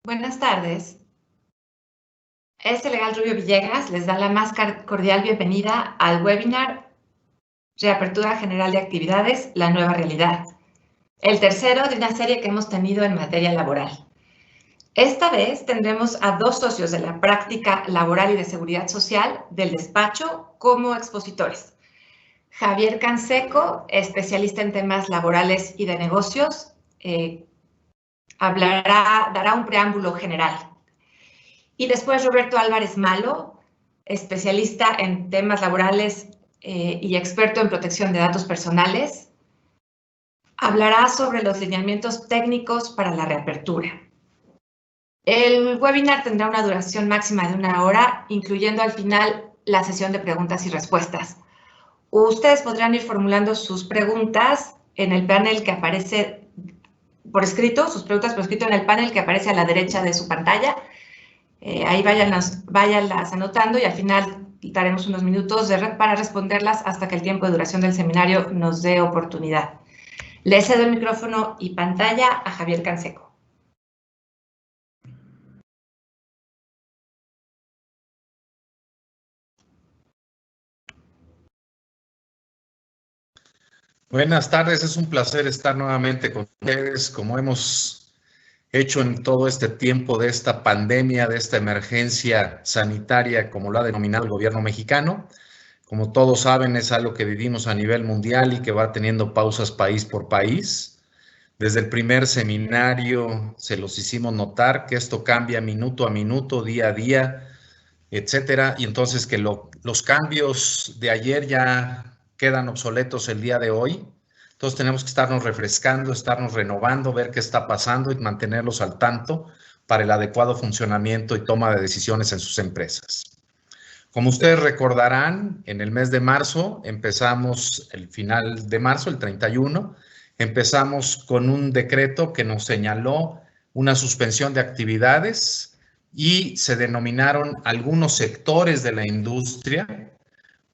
Buenas tardes. Legal Rubio Villegas les da la más cordial bienvenida al webinar Reapertura General de Actividades, la nueva realidad, el tercero de una serie que hemos tenido en materia laboral. Esta vez tendremos a dos socios de la práctica laboral y de seguridad social del despacho como expositores. Javier Canseco, especialista en temas laborales y de negocios, dará un preámbulo general. Y después Roberto Álvarez Malo, especialista en temas laborales y experto en protección de datos personales, hablará sobre los lineamientos técnicos para la reapertura. El webinar tendrá una duración máxima de 1 hora, incluyendo al final la sesión de preguntas y respuestas. Ustedes podrán ir formulando sus preguntas en el panel que aparece por escrito, en el panel que aparece a la derecha de su pantalla. Ahí váyanlas anotando y al final daremos unos minutos para responderlas hasta que el tiempo de duración del seminario nos dé oportunidad. Le cedo el micrófono y pantalla a Javier Canseco. Buenas tardes, es un placer estar nuevamente con ustedes, como hemos hecho en todo este tiempo de esta pandemia, de esta emergencia sanitaria, como lo ha denominado el gobierno mexicano. Como todos saben, es algo que vivimos a nivel mundial y que va teniendo pausas país por país. Desde el primer seminario se los hicimos notar que esto cambia minuto a minuto, día a día, etcétera, y entonces que los cambios de ayer ya quedan obsoletos el día de hoy. Entonces tenemos que estarnos refrescando, estarnos renovando, ver qué está pasando y mantenerlos al tanto para el adecuado funcionamiento y toma de decisiones en sus empresas. Como ustedes recordarán, en el mes de marzo empezamos, el final de marzo, el 31, empezamos con un decreto que nos señaló una suspensión de actividades y se denominaron algunos sectores de la industria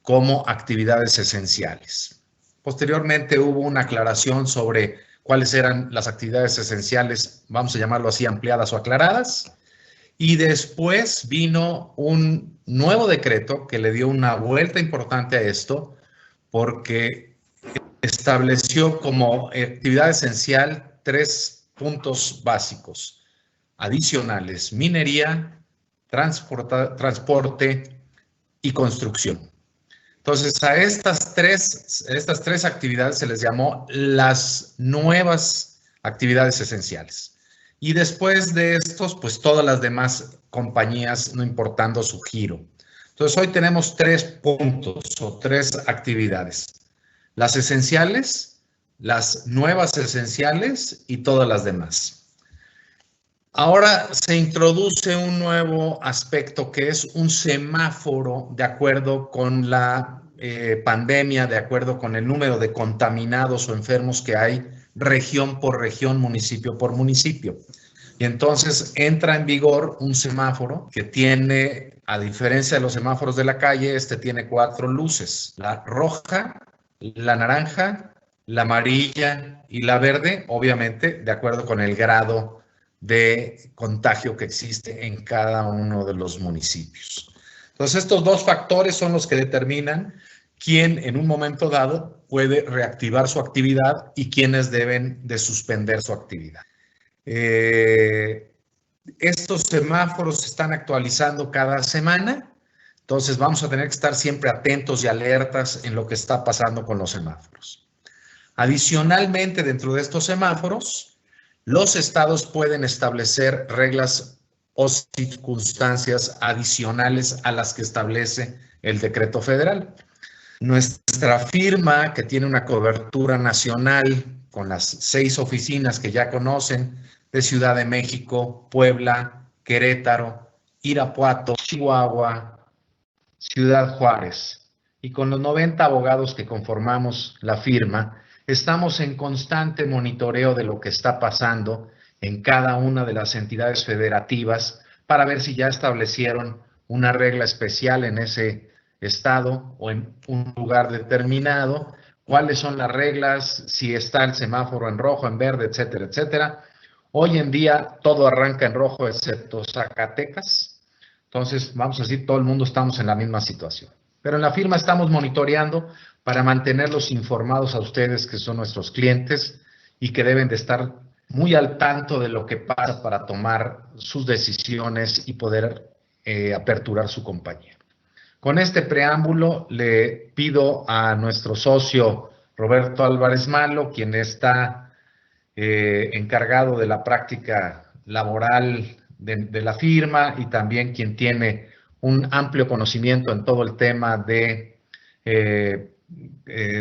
como actividades esenciales. Posteriormente hubo una aclaración sobre cuáles eran las actividades esenciales, vamos a llamarlo así, ampliadas o aclaradas, y después vino un nuevo decreto que le dio una vuelta importante a esto porque estableció como actividad esencial 3 puntos básicos adicionales: minería, transporte y construcción. Entonces, a estas tres actividades se les llamó las nuevas actividades esenciales. Y después de estos, pues todas las demás compañías, no importando su giro. Entonces, hoy tenemos 3 puntos o 3 actividades: las esenciales, las nuevas esenciales y todas las demás. Ahora se introduce un nuevo aspecto que es un semáforo de acuerdo con la pandemia, de acuerdo con el número de contaminados o enfermos que hay, región por región, municipio por municipio. Y entonces entra en vigor un semáforo que tiene, a diferencia de los semáforos de la calle, este tiene 4 luces: la roja, la naranja, la amarilla y la verde, obviamente de acuerdo con el grado de contagio que existe en cada uno de los municipios. Entonces, estos 2 factores son los que determinan quién en un momento dado puede reactivar su actividad y quiénes deben de suspender su actividad. Estos semáforos se están actualizando cada semana, entonces vamos a tener que estar siempre atentos y alertas en lo que está pasando con los semáforos. Adicionalmente, dentro de estos semáforos, los estados pueden establecer reglas o circunstancias adicionales a las que establece el decreto federal. Nuestra firma, que tiene una cobertura nacional con las 6 oficinas que ya conocen, de Ciudad de México, Puebla, Querétaro, Irapuato, Chihuahua, Ciudad Juárez, y con los 90 abogados que conformamos la firma, estamos en constante monitoreo de lo que está pasando en cada una de las entidades federativas para ver si ya establecieron una regla especial en ese estado o en un lugar determinado, cuáles son las reglas, si está el semáforo en rojo, en verde, etcétera, etcétera, Hoy en día todo arranca en rojo excepto Zacatecas. Entonces, vamos a decir, todo el mundo estamos en la misma situación. Pero en la firma estamos monitoreando para mantenerlos informados a ustedes, que son nuestros clientes y que deben de estar muy al tanto de lo que pasa para tomar sus decisiones y poder aperturar su compañía. Con este preámbulo le pido a nuestro socio Roberto Álvarez Malo, quien está encargado de la práctica laboral de la firma y también quien tiene un amplio conocimiento en todo el tema de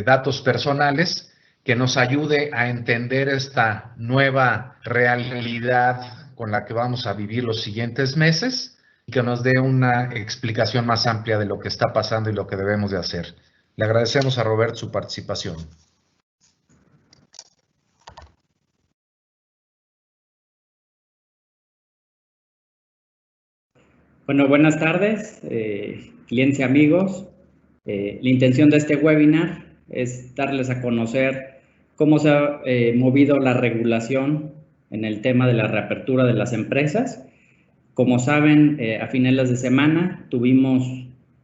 datos personales, que nos ayude a entender esta nueva realidad con la que vamos a vivir los siguientes meses y que nos dé una explicación más amplia de lo que está pasando y lo que debemos de hacer. Le agradecemos a Roberto su participación. Bueno, buenas tardes, clientes y amigos. La intención de este webinar es darles a conocer cómo se ha movido la regulación en el tema de la reapertura de las empresas. Como saben, a finales de semana tuvimos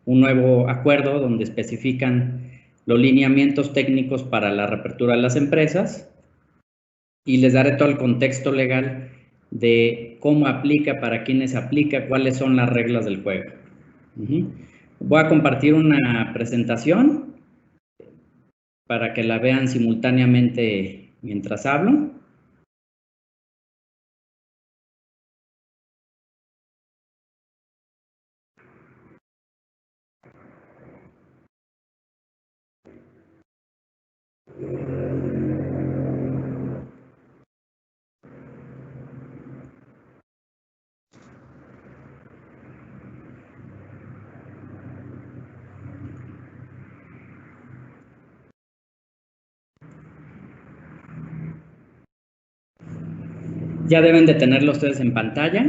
un nuevo acuerdo donde especifican los lineamientos técnicos para la reapertura de las empresas y les daré todo el contexto legal de cómo aplica, para quiénes aplica, cuáles son las reglas del juego. Voy a compartir una presentación para que la vean simultáneamente mientras hablo. Ya deben de tenerlo ustedes en pantalla.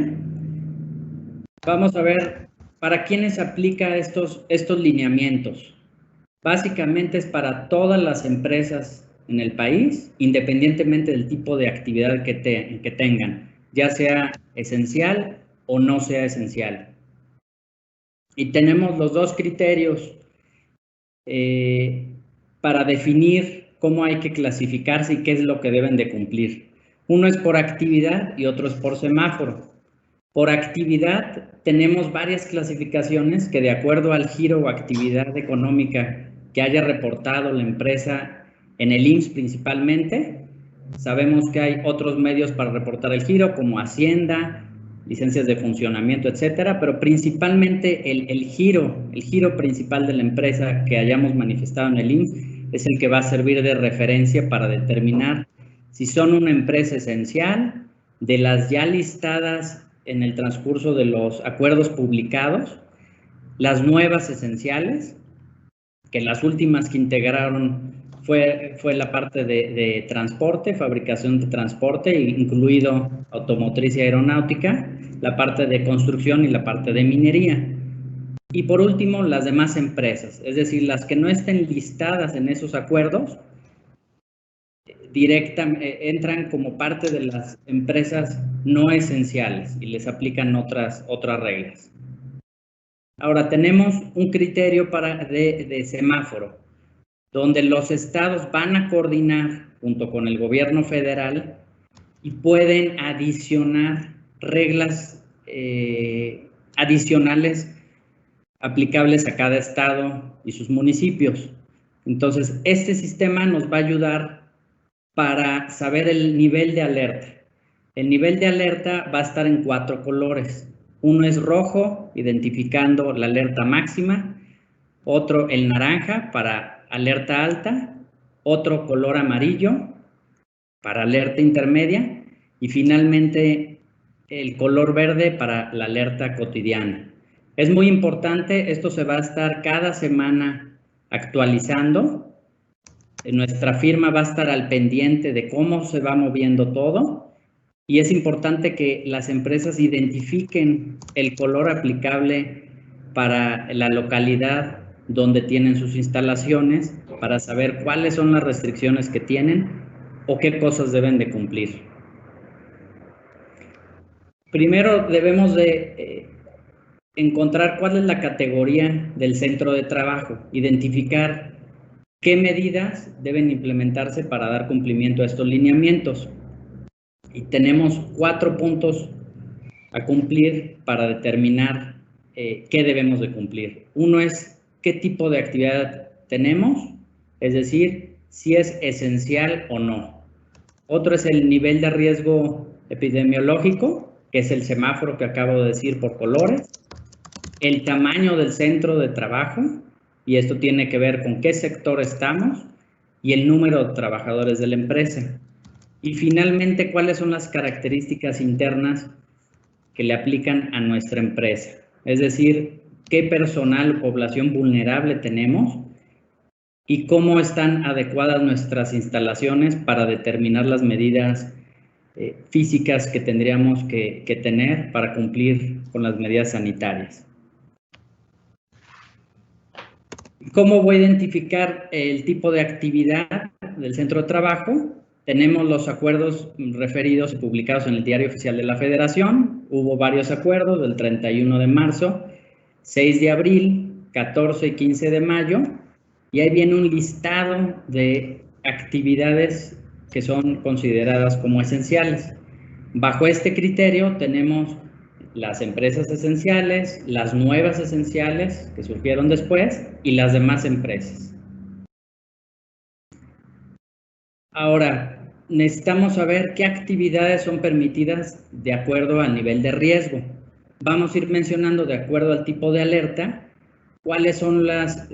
Vamos a ver para quiénes aplica estos lineamientos. Básicamente es para todas las empresas en el país, independientemente del tipo de actividad que tengan, ya sea esencial o no sea esencial. Y tenemos los dos criterios para definir cómo hay que clasificarse y qué es lo que deben de cumplir. Uno es por actividad y otro es por semáforo. Por actividad tenemos varias clasificaciones que, de acuerdo al giro o actividad económica que haya reportado la empresa en el IMSS principalmente, sabemos que hay otros medios para reportar el giro como Hacienda, licencias de funcionamiento, etcétera, pero principalmente el giro principal de la empresa que hayamos manifestado en el IMSS es el que va a servir de referencia para determinar si son una empresa esencial. De las ya listadas en el transcurso de los acuerdos publicados, las nuevas esenciales, que las últimas que integraron fue la parte de transporte, fabricación de transporte, incluido automotriz y aeronáutica, la parte de construcción y la parte de minería. Y por último, las demás empresas, es decir, las que no estén listadas en esos acuerdos, entran como parte de las empresas no esenciales y les aplican otras reglas. Ahora tenemos un criterio de semáforo, donde los estados van a coordinar junto con el gobierno federal y pueden adicionar reglas adicionales aplicables a cada estado y sus municipios. Entonces, este sistema nos va a ayudar para saber el nivel de alerta. El nivel de alerta va a estar en 4 colores. Uno es rojo, identificando la alerta máxima. Otro, el naranja, para alerta alta. Otro, color amarillo, para alerta intermedia. Y finalmente, el color verde para la alerta cotidiana. Es muy importante, esto se va a estar cada semana actualizando. Nuestra firma va a estar al pendiente de cómo se va moviendo todo y es importante que las empresas identifiquen el color aplicable para la localidad donde tienen sus instalaciones para saber cuáles son las restricciones que tienen o qué cosas deben de cumplir. Primero debemos de encontrar cuál es la categoría del centro de trabajo, identificar qué medidas deben implementarse para dar cumplimiento a estos lineamientos. Y tenemos 4 puntos a cumplir para determinar qué debemos de cumplir. Uno es qué tipo de actividad tenemos, es decir, si es esencial o no. Otro es el nivel de riesgo epidemiológico, que es el semáforo que acabo de decir por colores. El tamaño del centro de trabajo, y esto tiene que ver con qué sector estamos, y el número de trabajadores de la empresa. Y finalmente, cuáles son las características internas que le aplican a nuestra empresa. Es decir, qué personal o población vulnerable tenemos y cómo están adecuadas nuestras instalaciones para determinar las medidas físicas que tendríamos que tener para cumplir con las medidas sanitarias. ¿Cómo voy a identificar el tipo de actividad del centro de trabajo? Tenemos los acuerdos referidos y publicados en el Diario Oficial de la Federación. Hubo varios acuerdos del 31 de marzo, 6 de abril, 14 y 15 de mayo. Y ahí viene un listado de actividades que son consideradas como esenciales. Bajo este criterio tenemos las empresas esenciales, las nuevas esenciales que surgieron después y las demás empresas. Ahora, necesitamos saber qué actividades son permitidas de acuerdo al nivel de riesgo. Vamos a ir mencionando de acuerdo al tipo de alerta cuáles son las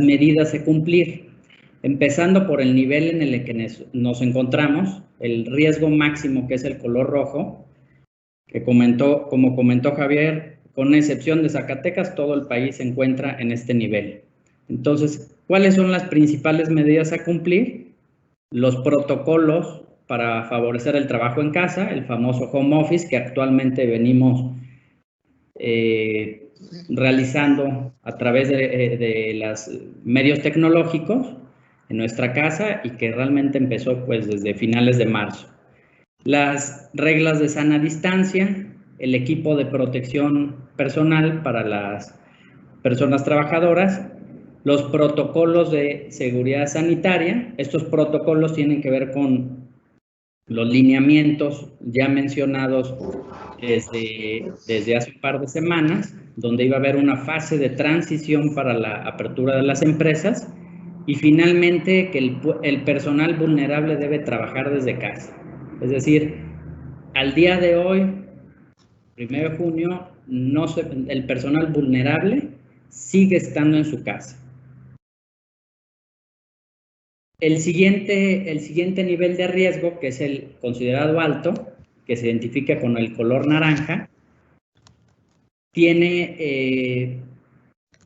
medidas a cumplir. Empezando por el nivel en el que nos encontramos, el riesgo máximo, que es el color rojo, que como comentó Javier, con excepción de Zacatecas, todo el país se encuentra en este nivel. Entonces, ¿cuáles son las principales medidas a cumplir? Los protocolos para favorecer el trabajo en casa, el famoso home office que actualmente venimos realizando a través de los medios tecnológicos en nuestra casa y que realmente empezó pues desde finales de marzo. Las reglas de sana distancia, el equipo de protección personal para las personas trabajadoras, los protocolos de seguridad sanitaria. Estos protocolos tienen que ver con los lineamientos ya mencionados desde hace un par de semanas, donde iba a haber una fase de transición para la apertura de las empresas y finalmente que el personal vulnerable debe trabajar desde casa. Es decir, al día de hoy, 1 de junio, el personal vulnerable sigue estando en su casa. El siguiente nivel de riesgo, que es el considerado alto, que se identifica con el color naranja,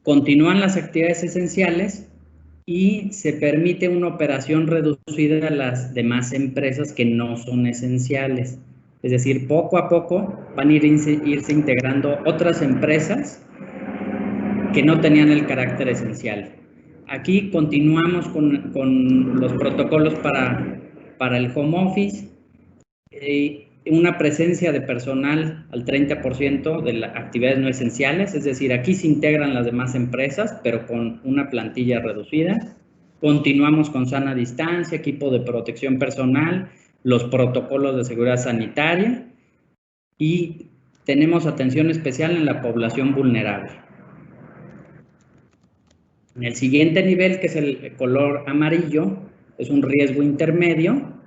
continúan las actividades esenciales y se permite una operación reducida a las demás empresas que no son esenciales. Es decir, poco a poco van a irse integrando otras empresas que no tenían el carácter esencial. Aquí continuamos con los protocolos para el home office, una presencia de personal al 30% de las actividades no esenciales, es decir, aquí se integran las demás empresas, pero con una plantilla reducida. Continuamos con sana distancia, equipo de protección personal, los protocolos de seguridad sanitaria y tenemos atención especial en la población vulnerable. En el siguiente nivel, que es el color amarillo, es un riesgo intermedio.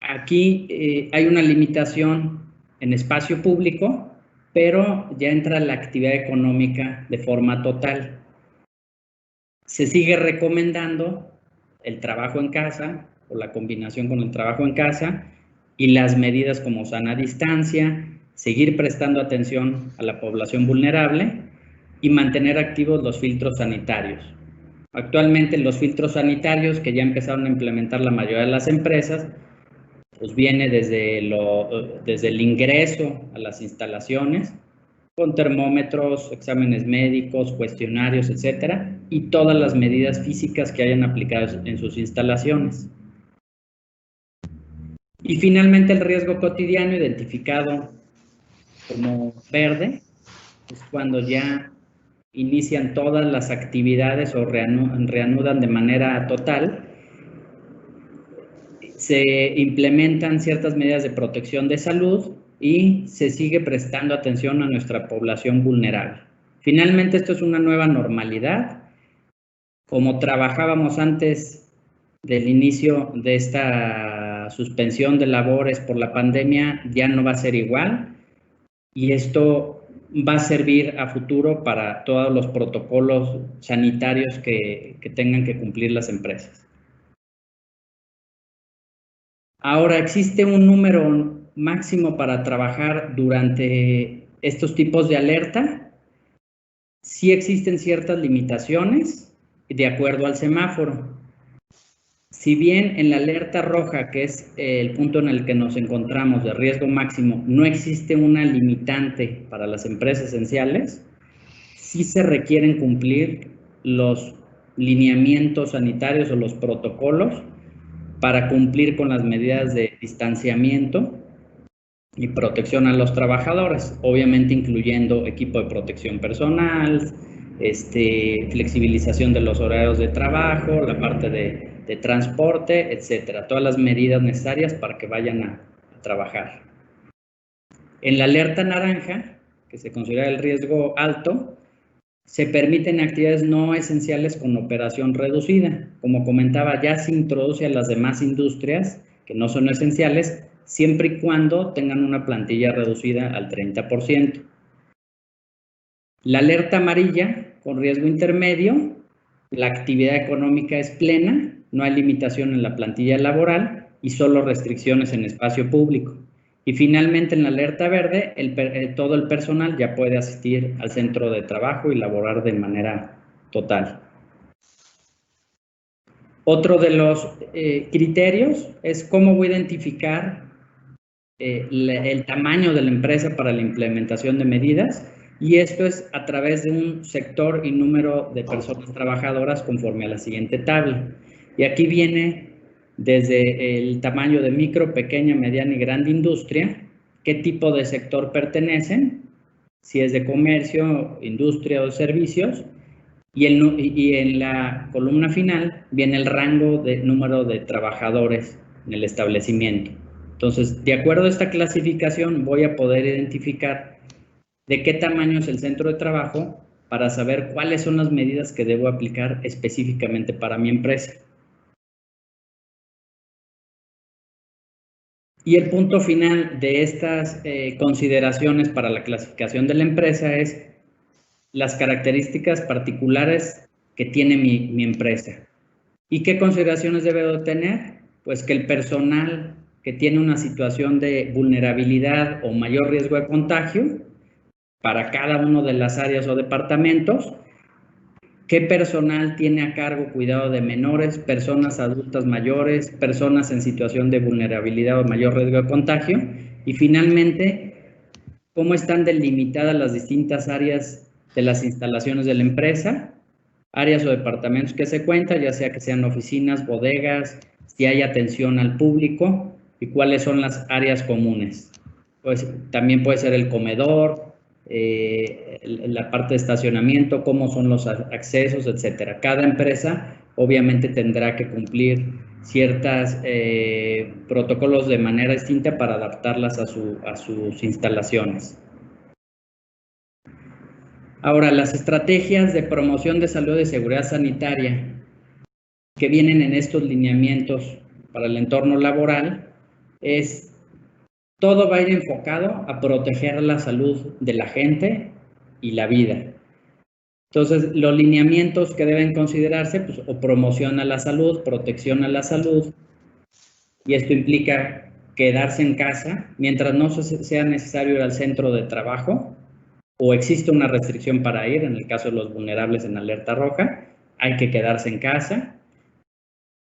Aquí hay una limitación en espacio público, pero ya entra la actividad económica de forma total. Se sigue recomendando el trabajo en casa o la combinación con el trabajo en casa y las medidas como sana distancia, seguir prestando atención a la población vulnerable y mantener activos los filtros sanitarios. Actualmente los filtros sanitarios que ya empezaron a implementar la mayoría de las empresas, pues viene desde el ingreso a las instalaciones, con termómetros, exámenes médicos, cuestionarios, etcétera, y todas las medidas físicas que hayan aplicado en sus instalaciones. Y finalmente el riesgo cotidiano identificado como verde es cuando ya inician todas las actividades o reanudan de manera total. Se implementan ciertas medidas de protección de salud y se sigue prestando atención a nuestra población vulnerable. Finalmente, esto es una nueva normalidad. Como trabajábamos antes del inicio de esta suspensión de labores por la pandemia, ya no va a ser igual, y esto va a servir a futuro para todos los protocolos sanitarios que tengan que cumplir las empresas. Ahora, ¿existe un número máximo para trabajar durante estos tipos de alerta? Sí existen ciertas limitaciones de acuerdo al semáforo. Si bien en la alerta roja, que es el punto en el que nos encontramos de riesgo máximo, no existe una limitante para las empresas esenciales, sí se requieren cumplir los lineamientos sanitarios o los protocolos para cumplir con las medidas de distanciamiento y protección a los trabajadores, obviamente incluyendo equipo de protección personal, flexibilización de los horarios de trabajo, la parte de transporte, etcétera, todas las medidas necesarias para que vayan a trabajar. En la alerta naranja, que se considera el riesgo alto, se permiten actividades no esenciales con operación reducida. Como comentaba, ya se introduce a las demás industrias que no son esenciales, siempre y cuando tengan una plantilla reducida al 30%. La alerta amarilla, con riesgo intermedio, la actividad económica es plena, no hay limitación en la plantilla laboral y solo restricciones en espacio público. Y finalmente en la alerta verde, todo el personal ya puede asistir al centro de trabajo y laborar de manera total. Otro de los criterios es cómo voy a identificar el tamaño de la empresa para la implementación de medidas, y esto es a través de un sector y número de personas trabajadoras conforme a la siguiente tabla. Y aquí viene desde el tamaño de micro, pequeña, mediana y grande industria, qué tipo de sector pertenecen, si es de comercio, industria o servicios, y en la columna final viene el rango de número de trabajadores en el establecimiento. Entonces, de acuerdo a esta clasificación, voy a poder identificar de qué tamaño es el centro de trabajo para saber cuáles son las medidas que debo aplicar específicamente para mi empresa. Y el punto final de estas consideraciones para la clasificación de la empresa es las características particulares que tiene mi empresa. ¿Y qué consideraciones debo tener? Pues que el personal que tiene una situación de vulnerabilidad o mayor riesgo de contagio para cada uno de las áreas o departamentos, qué personal tiene a cargo cuidado de menores, personas adultas mayores, personas en situación de vulnerabilidad o mayor riesgo de contagio, y finalmente, cómo están delimitadas las distintas áreas de las instalaciones de la empresa, áreas o departamentos que se cuentan, ya sea que sean oficinas, bodegas, si hay atención al público y cuáles son las áreas comunes. Pues también puede ser el comedor, la parte de estacionamiento, cómo son los accesos, etcétera. Cada empresa obviamente tendrá que cumplir ciertos protocolos de manera distinta para adaptarlas a sus instalaciones. Ahora, las estrategias de promoción de salud y seguridad sanitaria que vienen en estos lineamientos para el entorno laboral todo va a ir enfocado a proteger la salud de la gente y la vida. Entonces, los lineamientos que deben considerarse, pues, o promoción a la salud, protección a la salud, y esto implica quedarse en casa mientras no sea necesario ir al centro de trabajo o existe una restricción para ir, en el caso de los vulnerables en alerta roja, hay que quedarse en casa.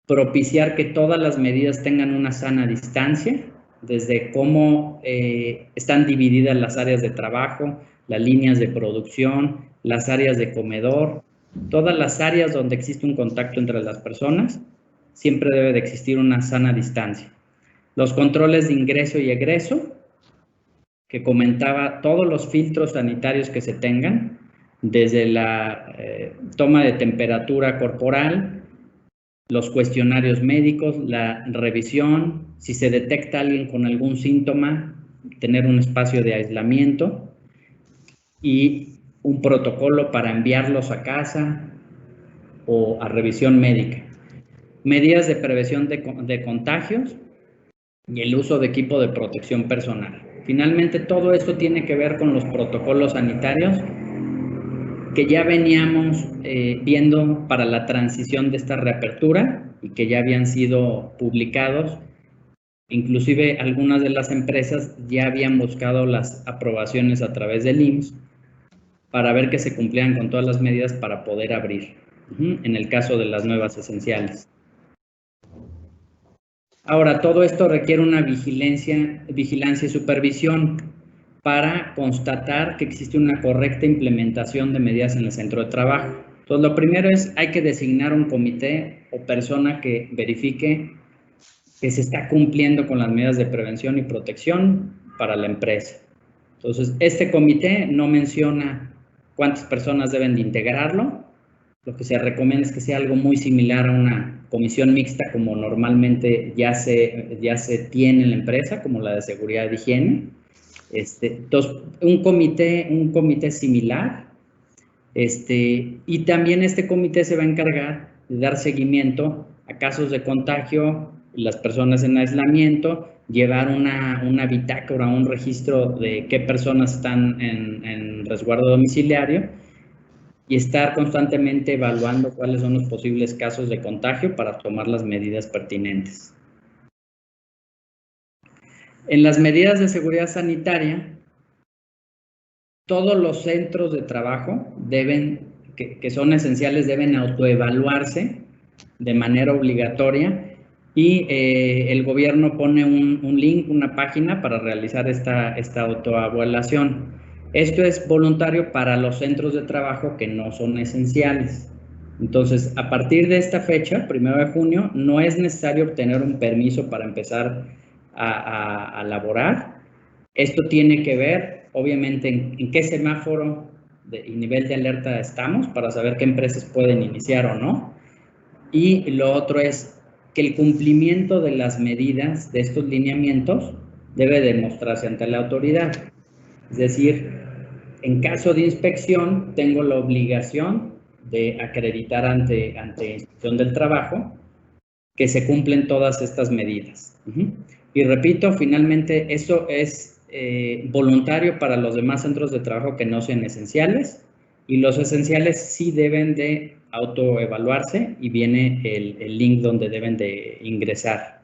Propiciar que todas las medidas tengan una sana distancia, desde cómo están divididas las áreas de trabajo, las líneas de producción, las áreas de comedor, todas las áreas donde existe un contacto entre las personas, siempre debe de existir una sana distancia. Los controles de ingreso y egreso, que comentaba todos los filtros sanitarios que se tengan, desde la toma de temperatura corporal, los cuestionarios médicos, la revisión, si se detecta a alguien con algún síntoma, tener un espacio de aislamiento y un protocolo para enviarlos a casa o a revisión médica. Medidas de prevención de contagios y el uso de equipo de protección personal. Finalmente, todo esto tiene que ver con los protocolos sanitarios que ya veníamos viendo para la transición de esta reapertura y que ya habían sido publicados. Inclusive algunas de las empresas ya habían buscado las aprobaciones a través del IMSS para ver que se cumplían con todas las medidas para poder abrir, en el caso de las nuevas esenciales. Ahora, todo esto requiere una vigilancia y supervisión para constatar que existe una correcta implementación de medidas en el centro de trabajo. Entonces, lo primero es, hay que designar un comité o persona que verifique que se está cumpliendo con las medidas de prevención y protección para la empresa. Entonces, este comité no menciona cuántas personas deben de integrarlo. Lo que se recomienda es que sea algo muy similar a una comisión mixta como normalmente ya se tiene en la empresa, como la de seguridad y higiene. Entonces, un comité similar, y también este comité se va a encargar de dar seguimiento a casos de contagio, las personas en aislamiento, llevar una bitácora, un registro de qué personas están en resguardo domiciliario y estar constantemente evaluando cuáles son los posibles casos de contagio para tomar las medidas pertinentes. En las medidas de seguridad sanitaria, todos los centros de trabajo que son esenciales deben autoevaluarse de manera obligatoria y el gobierno pone un link, una página para realizar esta autoevaluación. Esto es voluntario para los centros de trabajo que no son esenciales. Entonces, a partir de esta fecha, 1 de junio, no es necesario obtener un permiso para empezar a laborar. Esto tiene que ver, obviamente, en qué semáforo y nivel de alerta estamos para saber qué empresas pueden iniciar o no. Y lo otro es que el cumplimiento de las medidas de estos lineamientos debe demostrarse ante la autoridad. Es decir, en caso de inspección, tengo la obligación de acreditar ante Inspección del Trabajo que se cumplen todas estas medidas. Y repito, finalmente, eso es voluntario para los demás centros de trabajo que no sean esenciales, y los esenciales sí deben de autoevaluarse y viene el link donde deben de ingresar.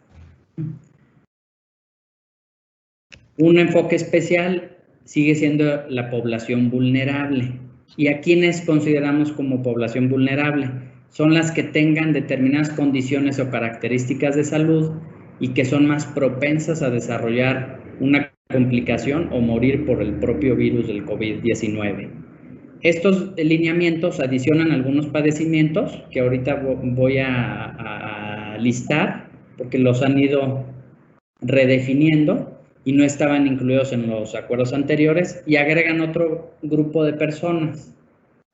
Un enfoque especial sigue siendo la población vulnerable. ¿Y a quiénes consideramos como población vulnerable? Son las que tengan determinadas condiciones o características de salud y que son más propensas a desarrollar una complicación o morir por el propio virus del COVID-19. Estos lineamientos adicionan algunos padecimientos que ahorita voy a listar porque los han ido redefiniendo y no estaban incluidos en los acuerdos anteriores, y agregan otro grupo de personas.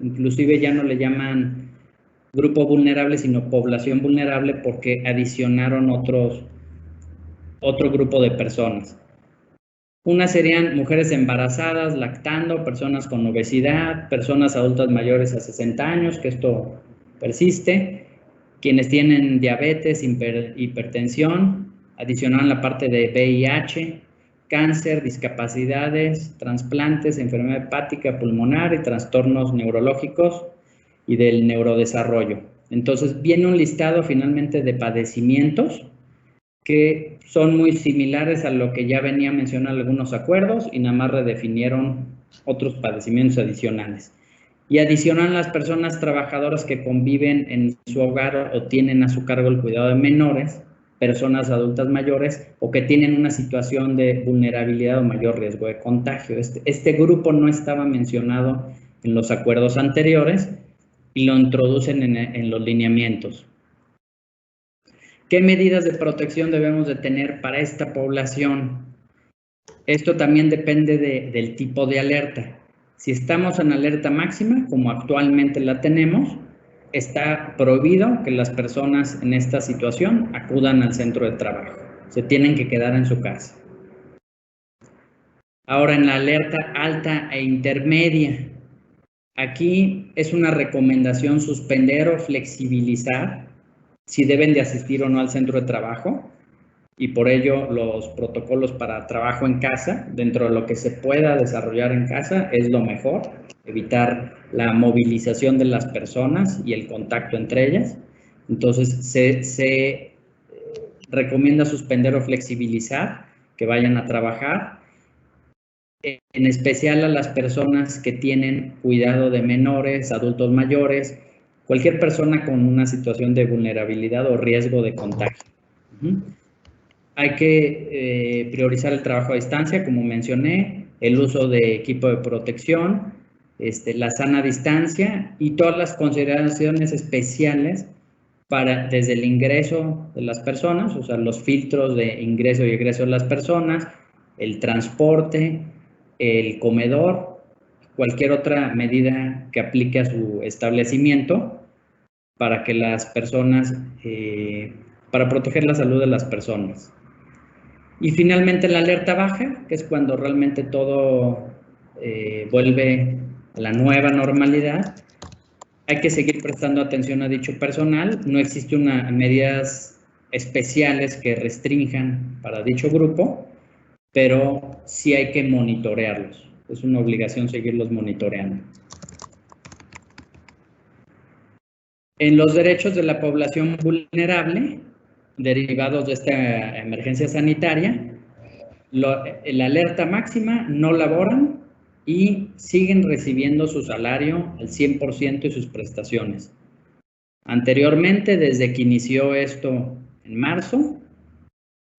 Inclusive ya no le llaman grupo vulnerable, sino población vulnerable, porque adicionaron otro grupo de personas. Unas serían mujeres embarazadas, lactando, personas con obesidad, personas adultas mayores a 60 años, que esto persiste, quienes tienen diabetes, hipertensión, adicionaron la parte de VIH, cáncer, discapacidades, trasplantes, enfermedad hepática, pulmonar y trastornos neurológicos y del neurodesarrollo. Entonces, viene un listado finalmente de padecimientos que son muy similares a lo que ya venía mencionando algunos acuerdos y nada más redefinieron otros padecimientos adicionales. Y adicionan las personas trabajadoras que conviven en su hogar o tienen a su cargo el cuidado de menores, personas adultas mayores o que tienen una situación de vulnerabilidad o mayor riesgo de contagio. Este grupo no estaba mencionado en los acuerdos anteriores y lo introducen en los lineamientos. ¿Qué medidas de protección debemos de tener para esta población? Esto también depende del tipo de alerta. Si estamos en alerta máxima, como actualmente la tenemos, está prohibido que las personas en esta situación acudan al centro de trabajo. Se tienen que quedar en su casa. Ahora, en la alerta alta e intermedia, aquí es una recomendación suspender o flexibilizar si deben de asistir o no al centro de trabajo, y por ello los protocolos para trabajo en casa, dentro de lo que se pueda desarrollar en casa, es lo mejor, evitar la movilización de las personas y el contacto entre ellas. Entonces se recomienda suspender o flexibilizar que vayan a trabajar, en especial a las personas que tienen cuidado de menores, adultos mayores, cualquier persona con una situación de vulnerabilidad o riesgo de contagio. Hay que priorizar el trabajo a distancia, como mencioné, el uso de equipo de protección, la sana distancia y todas las consideraciones especiales desde el ingreso de las personas, o sea, los filtros de ingreso y egreso de las personas, el transporte, el comedor, cualquier otra medida que aplique a su establecimiento para que las personas, para proteger la salud de las personas. Y finalmente la alerta baja, que es cuando realmente todo vuelve a la nueva normalidad. Hay que seguir prestando atención a dicho personal. No existe medidas especiales que restrinjan para dicho grupo, pero sí hay que monitorearlos. Es una obligación seguirlos monitoreando. En los derechos de la población vulnerable, derivados de esta emergencia sanitaria, la alerta máxima no laboran y siguen recibiendo su salario al 100% y sus prestaciones. Anteriormente, desde que inició esto en marzo,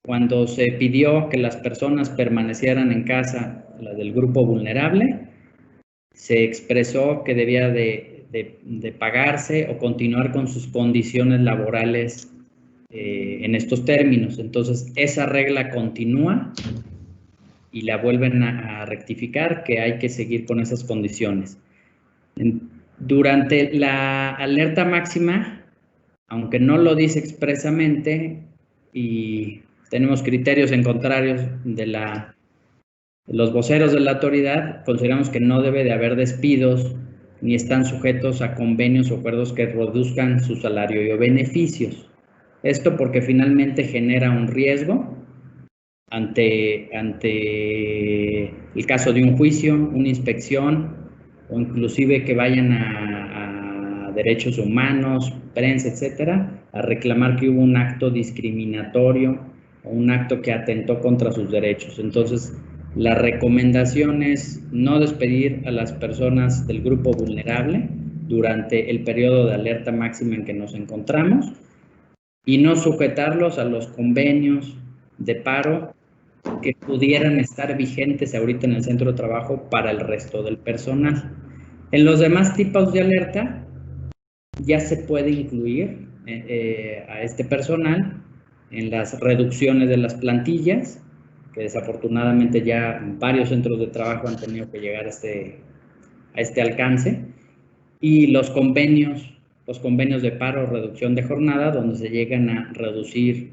cuando se pidió que las personas permanecieran en casa, la del grupo vulnerable, se expresó que debía de pagarse o continuar con sus condiciones laborales en estos términos. Entonces, esa regla continúa y la vuelven a rectificar, que hay que seguir con esas condiciones. Durante la alerta máxima, aunque no lo dice expresamente y tenemos criterios en contrarios de los voceros de la autoridad, consideramos que no debe de haber despidos ni están sujetos a convenios o acuerdos que reduzcan su salario o beneficios. Esto porque finalmente genera un riesgo ante el caso de un juicio, una inspección o inclusive que vayan a derechos humanos, prensa, etcétera, a reclamar que hubo un acto discriminatorio o un acto que atentó contra sus derechos. Entonces, la recomendación es no despedir a las personas del grupo vulnerable durante el periodo de alerta máxima en que nos encontramos y no sujetarlos a los convenios de paro que pudieran estar vigentes ahorita en el centro de trabajo para el resto del personal. En los demás tipos de alerta ya se puede incluir a este personal en las reducciones de las plantillas, que desafortunadamente ya varios centros de trabajo han tenido que llegar a este alcance, y los convenios de paro o reducción de jornada, donde se llegan a reducir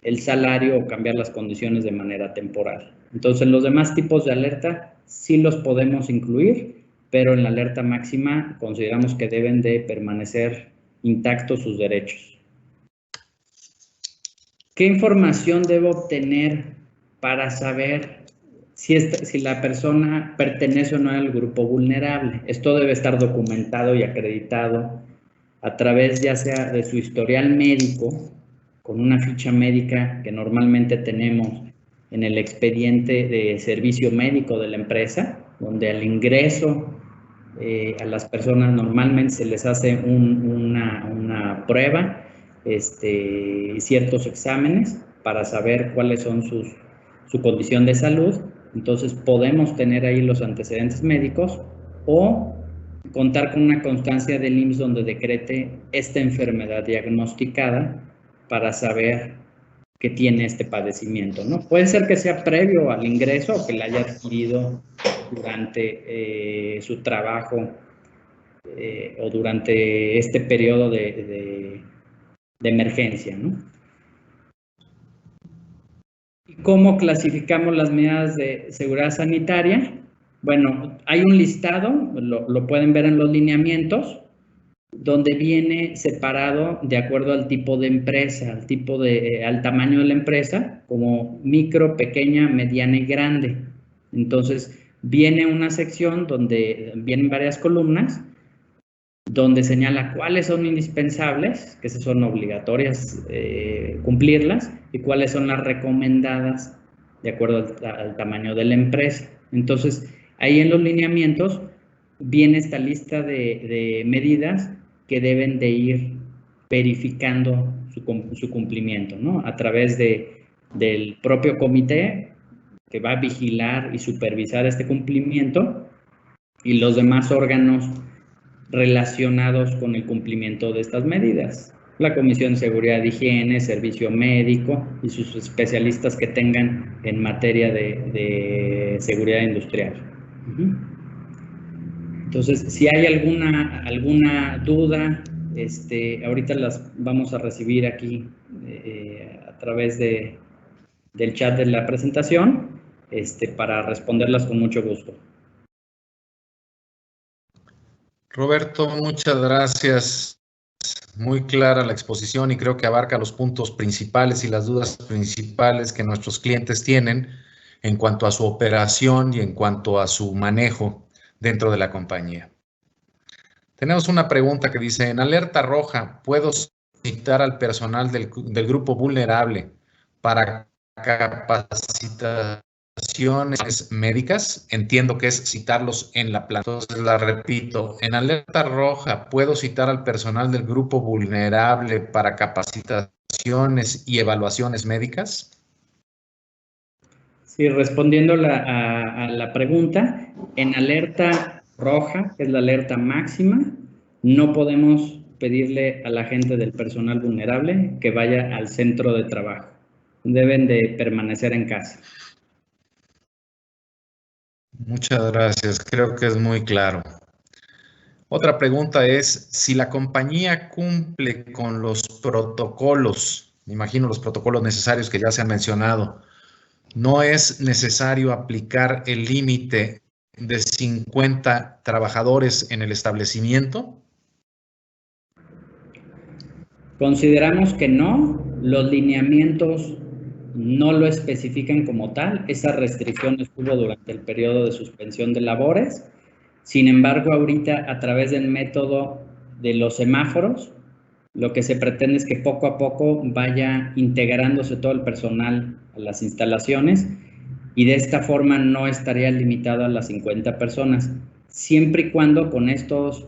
el salario o cambiar las condiciones de manera temporal. Entonces, los demás tipos de alerta sí los podemos incluir, pero en la alerta máxima consideramos que deben de permanecer intactos sus derechos. ¿Qué información debo obtener para saber si la persona pertenece o no al grupo vulnerable? Esto debe estar documentado y acreditado a través ya sea de su historial médico, con una ficha médica que normalmente tenemos en el expediente de servicio médico de la empresa, donde al ingreso a las personas normalmente se les hace una prueba, ciertos exámenes para saber cuáles son su condición de salud. Entonces podemos tener ahí los antecedentes médicos o contar con una constancia del IMSS donde decrete esta enfermedad diagnosticada para saber que tiene este padecimiento, ¿no? Puede ser que sea previo al ingreso o que la haya adquirido durante su trabajo o durante este periodo de emergencia, ¿no? ¿Y cómo clasificamos las medidas de seguridad sanitaria? Bueno, hay un listado, lo pueden ver en los lineamientos, donde viene separado de acuerdo al tipo de empresa, al tamaño de la empresa, como micro, pequeña, mediana y grande. Entonces, viene una sección donde vienen varias columnas, donde señala cuáles son indispensables, que esas son obligatorias cumplirlas, y cuáles son las recomendadas de acuerdo al tamaño de la empresa. Entonces, ahí en los lineamientos viene esta lista de medidas que deben de ir verificando su cumplimiento, ¿no? A través del propio comité que va a vigilar y supervisar este cumplimiento y los demás órganos relacionados con el cumplimiento de estas medidas. La Comisión de Seguridad e Higiene, Servicio Médico y sus especialistas que tengan en materia de seguridad industrial. Entonces, si hay alguna duda, ahorita las vamos a recibir aquí a través del chat de la presentación, para responderlas con mucho gusto. Roberto, muchas gracias. Muy clara la exposición y creo que abarca los puntos principales y las dudas principales que nuestros clientes tienen en cuanto a su operación y en cuanto a su manejo dentro de la compañía. Tenemos una pregunta que dice, en alerta roja, ¿puedo citar al personal del grupo vulnerable para capacitaciones médicas? Entiendo que es citarlos en la planta. Entonces la repito, en alerta roja, ¿puedo citar al personal del grupo vulnerable para capacitaciones y evaluaciones médicas? Sí, respondiendo a la pregunta, en alerta roja, que es la alerta máxima, no podemos pedirle a la gente del personal vulnerable que vaya al centro de trabajo. Deben de permanecer en casa. Muchas gracias, creo que es muy claro. Otra pregunta es, si la compañía cumple con los protocolos, me imagino los protocolos necesarios que ya se han mencionado, ¿no es necesario aplicar el límite de 50 trabajadores en el establecimiento? Consideramos que no, los lineamientos no lo especifican como tal, esa restricción estuvo durante el periodo de suspensión de labores. Sin embargo, ahorita a través del método de los semáforos, lo que se pretende es que poco a poco vaya integrándose todo el personal a las instalaciones y de esta forma no estaría limitado a las 50 personas, siempre y cuando con estas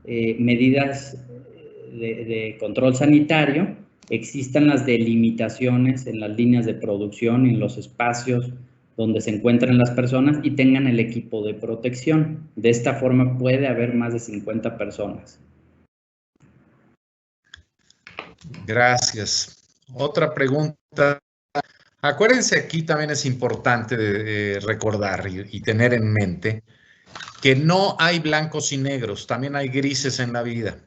medidas de control sanitario existan las delimitaciones en las líneas de producción, en los espacios donde se encuentran las personas y tengan el equipo de protección. De esta forma puede haber más de 50 personas. Gracias. Otra pregunta. Acuérdense, aquí también es importante recordar y tener en mente que no hay blancos y negros, también hay grises en la vida,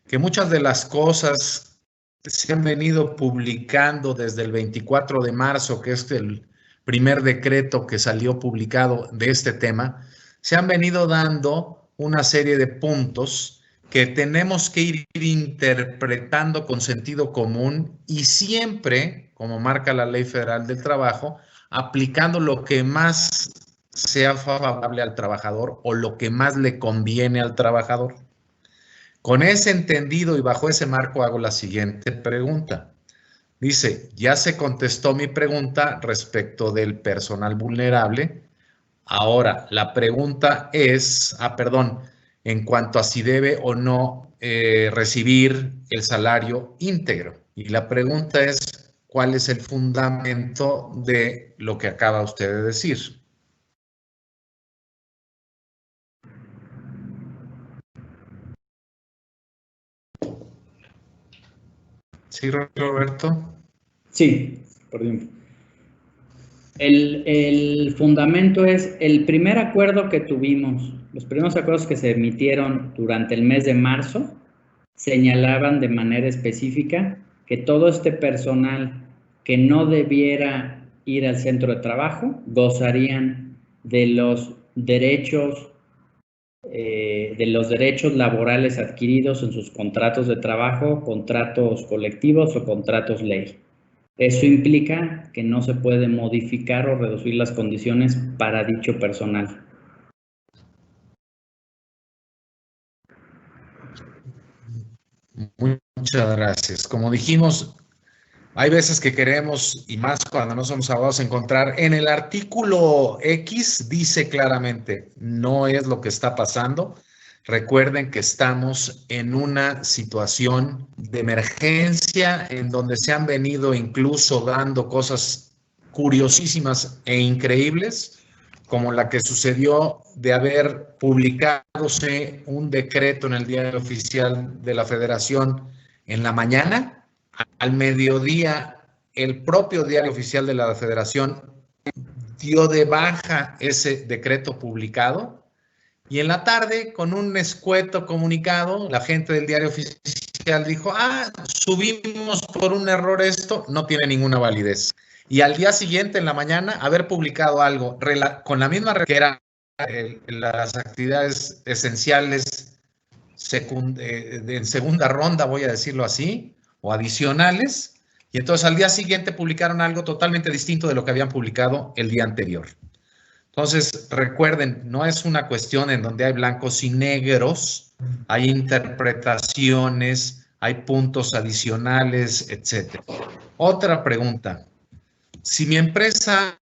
que muchas de las cosas se han venido publicando desde el 24 de marzo, que es el primer decreto que salió publicado de este tema, se han venido dando una serie de puntos que tenemos que ir interpretando con sentido común y siempre, como marca la Ley Federal del Trabajo, aplicando lo que más sea favorable al trabajador o lo que más le conviene al trabajador. Con ese entendido y bajo ese marco hago la siguiente pregunta. Dice, ya se contestó mi pregunta respecto del personal vulnerable. Ahora, la pregunta es, en cuanto a si debe o no recibir el salario íntegro. Y la pregunta es, ¿cuál es el fundamento de lo que acaba usted de decir? ¿Sí, Roberto? Sí, por ejemplo. El fundamento es el primer acuerdo que tuvimos, los primeros acuerdos que se emitieron durante el mes de marzo, señalaban de manera específica que todo este personal que no debiera ir al centro de trabajo gozarían de los derechos laborales adquiridos en sus contratos de trabajo, contratos colectivos o contratos ley. Eso implica que no se puede modificar o reducir las condiciones para dicho personal. Muchas gracias. Como dijimos, hay veces que queremos, y más cuando no somos abogados, encontrar en el artículo X, dice claramente, no es lo que está pasando. Recuerden que estamos en una situación de emergencia en donde se han venido incluso dando cosas curiosísimas e increíbles, como la que sucedió de haber publicadose un decreto en el Diario Oficial de la Federación en la mañana. Al mediodía, el propio Diario Oficial de la Federación dio de baja ese decreto publicado y en la tarde, con un escueto comunicado, la gente del Diario Oficial dijo, subimos por un error esto, no tiene ninguna validez. Y al día siguiente, en la mañana, haber publicado algo con la misma que era las actividades esenciales en segunda ronda, voy a decirlo así, o adicionales, y entonces al día siguiente publicaron algo totalmente distinto de lo que habían publicado el día anterior. Entonces, recuerden, no es una cuestión en donde hay blancos y negros, hay interpretaciones, hay puntos adicionales, etc. Otra pregunta. Si mi empresa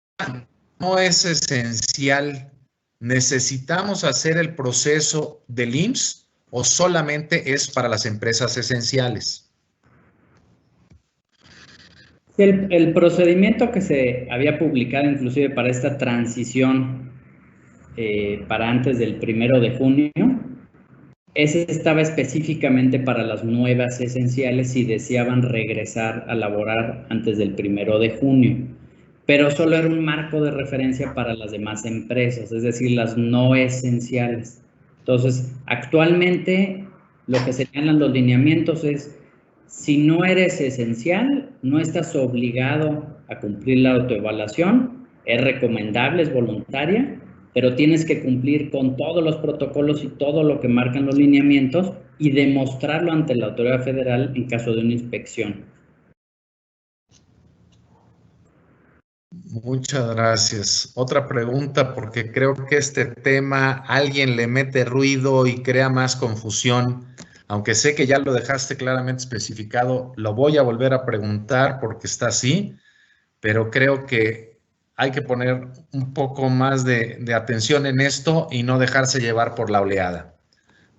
no es esencial, ¿necesitamos hacer el proceso del IMSS o solamente es para las empresas esenciales? El procedimiento que se había publicado inclusive para esta transición para antes del 1 de junio, ese estaba específicamente para las nuevas esenciales si deseaban regresar a laborar antes del 1 de junio, pero solo era un marco de referencia para las demás empresas, es decir, las no esenciales. Entonces, actualmente lo que señalan los lineamientos es, si no eres esencial, no estás obligado a cumplir la autoevaluación, es recomendable, es voluntaria, pero tienes que cumplir con todos los protocolos y todo lo que marcan los lineamientos y demostrarlo ante la autoridad federal en caso de una inspección. Muchas gracias. Otra pregunta, porque creo que este tema alguien le mete ruido y crea más confusión. Aunque sé que ya lo dejaste claramente especificado, lo voy a volver a preguntar porque está así, pero creo que hay que poner un poco más de atención en esto y no dejarse llevar por la oleada.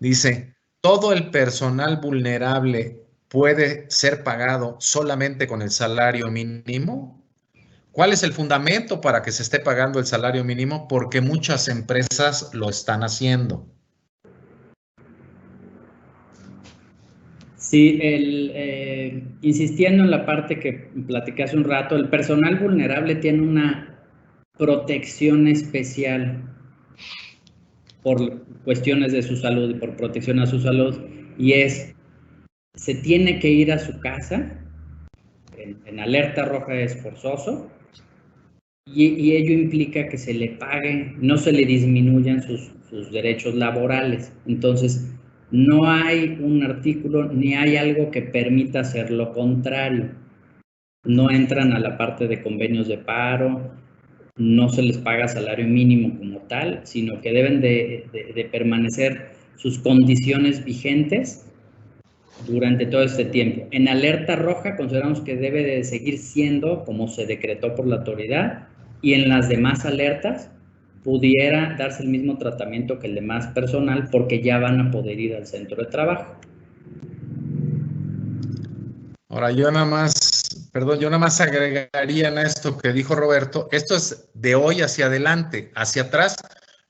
Dice, ¿todo el personal vulnerable puede ser pagado solamente con el salario mínimo? ¿Cuál es el fundamento para que se esté pagando el salario mínimo? Porque muchas empresas lo están haciendo. Sí, insistiendo en la parte que platicé hace un rato, el personal vulnerable tiene una protección especial por cuestiones de su salud y por protección a su salud, y se tiene que ir a su casa, en alerta roja es forzoso, y ello implica que se le pague, no se le disminuyan sus derechos laborales. Entonces, no hay un artículo ni hay algo que permita hacer lo contrario. No entran a la parte de convenios de paro, no se les paga salario mínimo como tal, sino que deben de permanecer sus condiciones vigentes durante todo este tiempo. En alerta roja consideramos que debe de seguir siendo como se decretó por la autoridad, y en las demás alertas pudiera darse el mismo tratamiento que el demás personal porque ya van a poder ir al centro de trabajo. Ahora, yo nada más agregaría en esto que dijo Roberto, esto es de hoy hacia adelante, hacia atrás,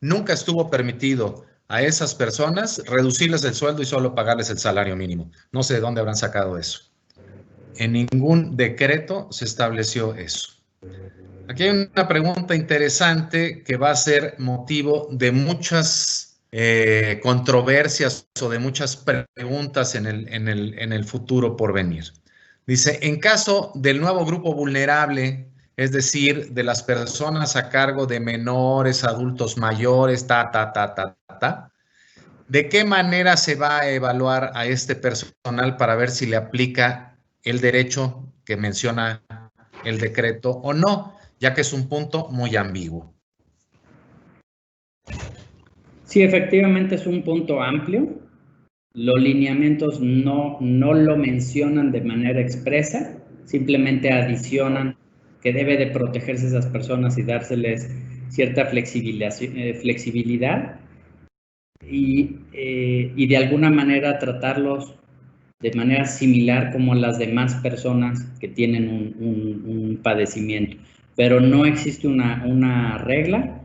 nunca estuvo permitido a esas personas reducirles el sueldo y solo pagarles el salario mínimo. No sé de dónde habrán sacado eso. En ningún decreto se estableció eso. Aquí hay una pregunta interesante que va a ser motivo de muchas controversias o de muchas preguntas en el futuro por venir. Dice, en caso del nuevo grupo vulnerable, es decir, de las personas a cargo de menores, adultos mayores, ¿de qué manera se va a evaluar a este personal para ver si le aplica el derecho que menciona el decreto o no? Ya que es un punto muy ambiguo. Sí, efectivamente es un punto amplio. Los lineamientos no lo mencionan de manera expresa, simplemente adicionan que debe de protegerse a esas personas y dárseles cierta flexibilidad y de alguna manera tratarlos de manera similar como las demás personas que tienen un padecimiento. Pero no existe una regla.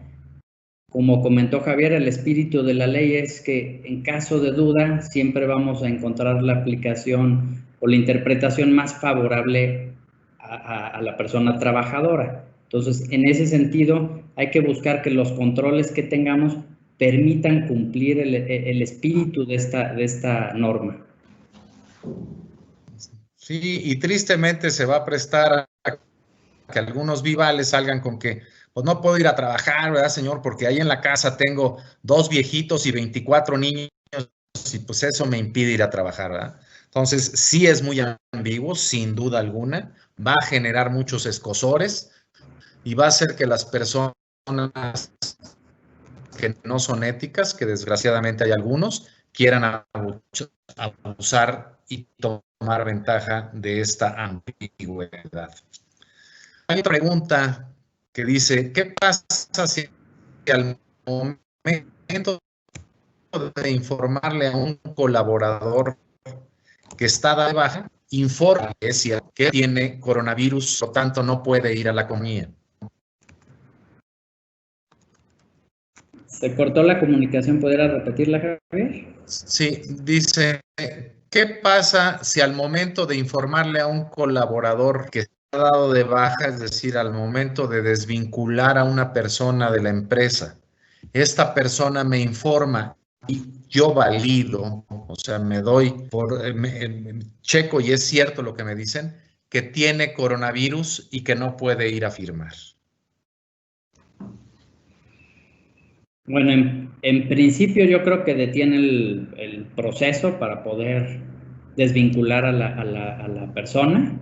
Como comentó Javier, el espíritu de la ley es que en caso de duda siempre vamos a encontrar la aplicación o la interpretación más favorable a la persona trabajadora. Entonces, en ese sentido, hay que buscar que los controles que tengamos permitan cumplir el espíritu de esta norma. Sí, y tristemente se va a prestar a que algunos vivales salgan con que pues no puedo ir a trabajar, ¿verdad, señor? Porque ahí en la casa tengo 2 viejitos y 24 niños y pues eso me impide ir a trabajar, ¿verdad? Entonces, sí es muy ambiguo, sin duda alguna, va a generar muchos escozores y va a hacer que las personas que no son éticas, que desgraciadamente hay algunos, quieran abusar y tomar ventaja de esta ambigüedad. Hay otra pregunta que dice, ¿qué pasa si al momento de informarle a un colaborador que está de baja, informa que tiene coronavirus, por lo tanto no puede ir a la comida? ¿Se cortó la comunicación? ¿Podría repetirla, Javier? Sí, dice, ¿qué pasa si al momento de informarle a un colaborador que está dado de baja, es decir, al momento de desvincular a una persona de la empresa, esta persona me informa y yo valido, o sea, me doy por checo y es cierto lo que me dicen, que tiene coronavirus y que no puede ir a firmar? Bueno, en principio yo creo que detiene el proceso para poder desvincular a la persona,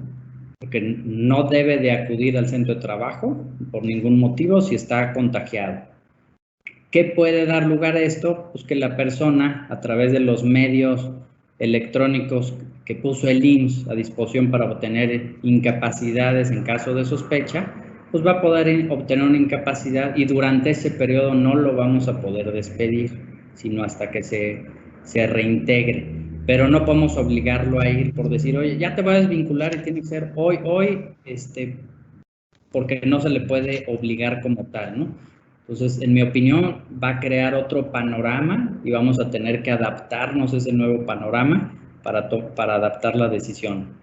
porque no debe de acudir al centro de trabajo por ningún motivo si está contagiado. ¿Qué puede dar lugar a esto? Pues que la persona, a través de los medios electrónicos que puso el IMSS a disposición para obtener incapacidades en caso de sospecha, pues va a poder obtener una incapacidad y durante ese periodo no lo vamos a poder despedir, sino hasta que se reintegre. Pero no podemos obligarlo a ir por decir, oye, ya te voy a desvincular y tiene que ser hoy, porque no se le puede obligar como tal, ¿no? Entonces, en mi opinión, va a crear otro panorama y vamos a tener que adaptarnos a ese nuevo panorama para adaptar la decisión.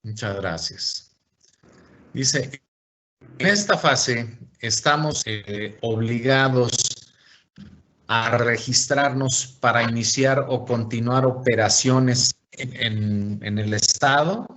Muchas gracias. Dice, en esta fase estamos obligados a registrarnos para iniciar o continuar operaciones en el estado.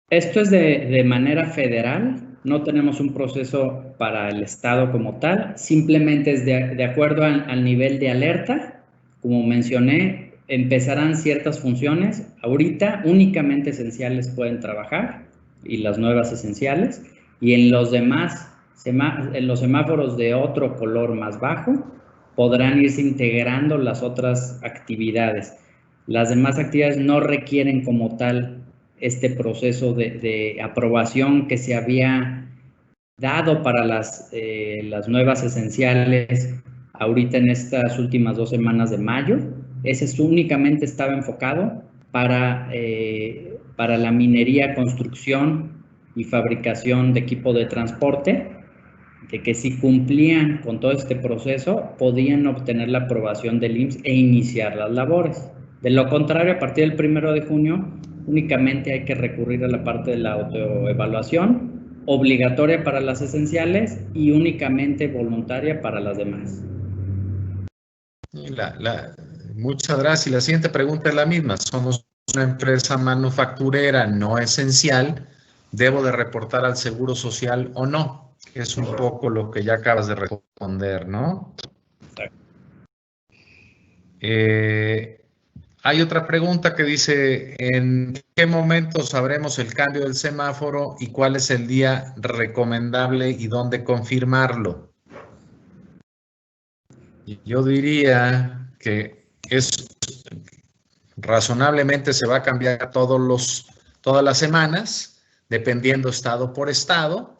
Esto es de manera federal, no tenemos un proceso para el estado como tal, simplemente es de acuerdo al nivel de alerta. Como mencioné, empezarán ciertas funciones, ahorita únicamente esenciales pueden trabajar y las nuevas esenciales, y en los demás, en los semáforos de otro color más bajo, podrán irse integrando las otras actividades. Las demás actividades no requieren como tal este proceso de aprobación que se había dado para las nuevas esenciales ahorita en estas últimas 2 semanas de mayo. Ese únicamente estaba enfocado para la minería, construcción y fabricación de equipo de transporte. de que si cumplían con todo este proceso, podían obtener la aprobación del IMSS e iniciar las labores. De lo contrario, a partir del 1 de junio, únicamente hay que recurrir a la parte de la autoevaluación, obligatoria para las esenciales y únicamente voluntaria para las demás. Muchas gracias. Y la siguiente pregunta es la misma. Somos una empresa manufacturera no esencial. ¿Debo de reportar al Seguro Social o no? Es un poco lo que ya acabas de responder, ¿no? Hay otra pregunta que dice, ¿en qué momento sabremos el cambio del semáforo y cuál es el día recomendable y dónde confirmarlo? Yo diría que razonablemente se va a cambiar todas las semanas, dependiendo estado por estado.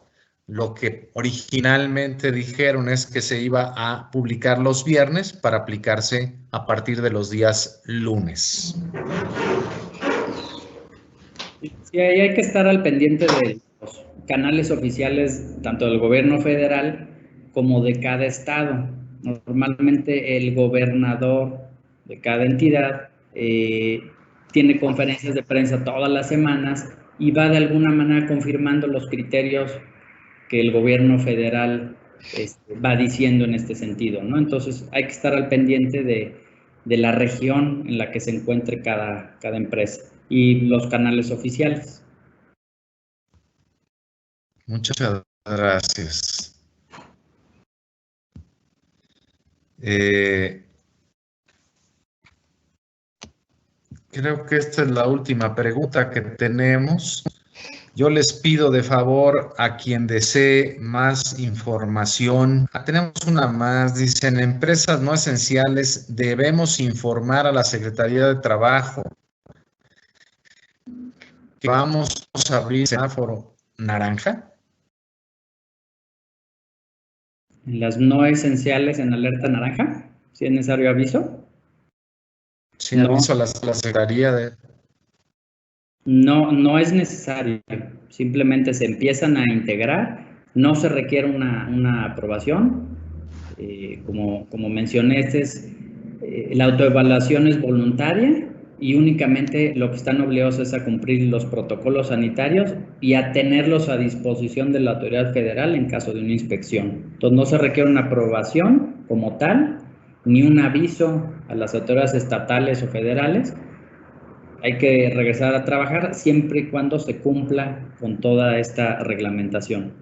Lo que originalmente dijeron es que se iba a publicar los viernes para aplicarse a partir de los días lunes. Sí, ahí hay que estar al pendiente de los canales oficiales, tanto del gobierno federal como de cada estado. Normalmente el gobernador de cada entidad tiene conferencias de prensa todas las semanas y va de alguna manera confirmando los criterios que el gobierno federal va diciendo en este sentido, ¿no? Entonces hay que estar al pendiente de la región en la que se encuentre cada empresa y los canales oficiales. Muchas gracias. Creo que esta es la última pregunta que tenemos. Yo les pido de favor a quien desee más información. Tenemos una más, dicen, empresas no esenciales, debemos informar a la Secretaría de Trabajo que vamos a abrir semáforo naranja. Las no esenciales en alerta naranja, si es necesario aviso. Sí, no. Aviso a la Secretaría de... No es necesario, simplemente se empiezan a integrar, no se requiere una aprobación, como mencioné, la autoevaluación es voluntaria y únicamente lo que están obligados es a cumplir los protocolos sanitarios y a tenerlos a disposición de la autoridad federal en caso de una inspección. Entonces no se requiere una aprobación como tal, ni un aviso a las autoridades estatales o federales. Hay que regresar a trabajar siempre y cuando se cumpla con toda esta reglamentación.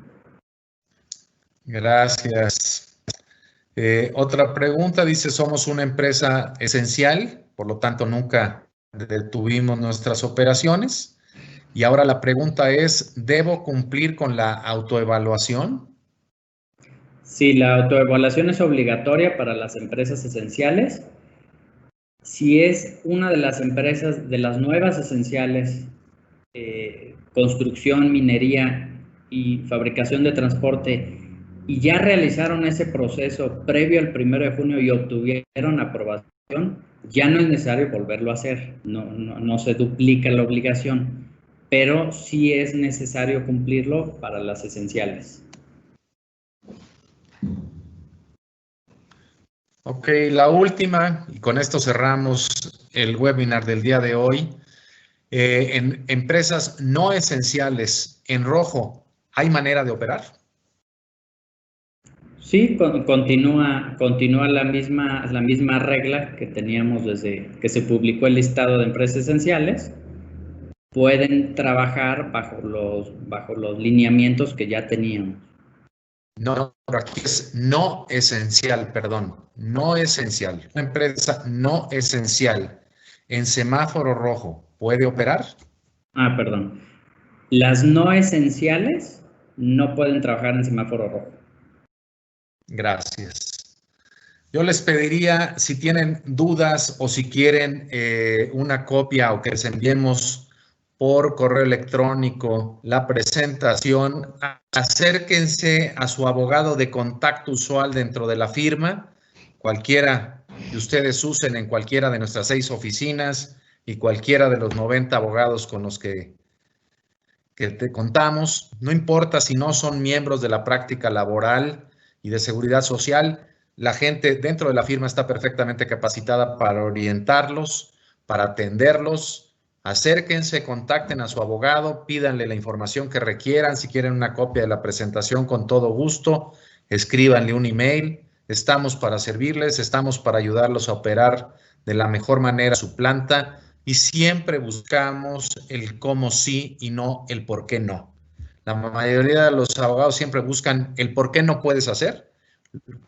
Gracias. Otra pregunta, dice, somos una empresa esencial, por lo tanto nunca detuvimos nuestras operaciones. Y ahora la pregunta es, ¿debo cumplir con la autoevaluación? Sí, la autoevaluación es obligatoria para las empresas esenciales. Si es una de las empresas, de las nuevas esenciales, construcción, minería y fabricación de transporte, y ya realizaron ese proceso previo al 1 de junio y obtuvieron aprobación, ya no es necesario volverlo a hacer, no se duplica la obligación, pero sí es necesario cumplirlo para las esenciales. Ok, la última, y con esto cerramos el webinar del día de hoy. En empresas no esenciales, en rojo, ¿hay manera de operar? Sí, continúa la misma regla que teníamos desde que se publicó el listado de empresas esenciales. Pueden trabajar bajo los lineamientos que ya teníamos. No, aquí es no esencial, perdón, no esencial. Una empresa no esencial en semáforo rojo, ¿puede operar? Perdón. Las no esenciales no pueden trabajar en semáforo rojo. Gracias. Yo les pediría, si tienen dudas o si quieren una copia o que les enviemos por correo electrónico la presentación, acérquense a su abogado de contacto usual dentro de la firma, cualquiera que ustedes usen en cualquiera de nuestras 6 oficinas y cualquiera de los 90 abogados con los que que te contamos, no importa si no son miembros de la práctica laboral y de seguridad social, la gente dentro de la firma está perfectamente capacitada para orientarlos, para atenderlos. Acérquense, contacten a su abogado, pídanle la información que requieran. Si quieren una copia de la presentación, con todo gusto, escríbanle un email. Estamos para servirles, estamos para ayudarlos a operar de la mejor manera su planta y siempre buscamos el cómo sí y no el por qué no. La mayoría de los abogados siempre buscan el por qué no puedes hacer,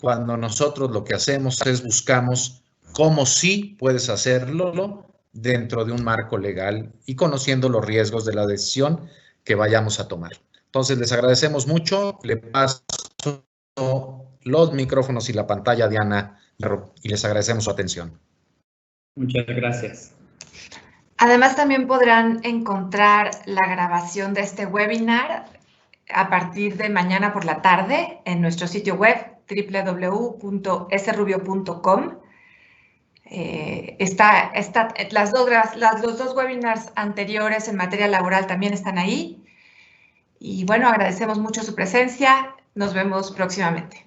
cuando nosotros lo que hacemos es buscamos cómo sí puedes hacerlo dentro de un marco legal y conociendo los riesgos de la decisión que vayamos a tomar. Entonces, les agradecemos mucho. Le paso los micrófonos y la pantalla a Diana y les agradecemos su atención. Muchas gracias. Además, también podrán encontrar la grabación de este webinar a partir de mañana por la tarde en nuestro sitio web www.srubio.com. Los dos webinars anteriores en materia laboral también están ahí. Y bueno, agradecemos mucho su presencia. Nos vemos próximamente.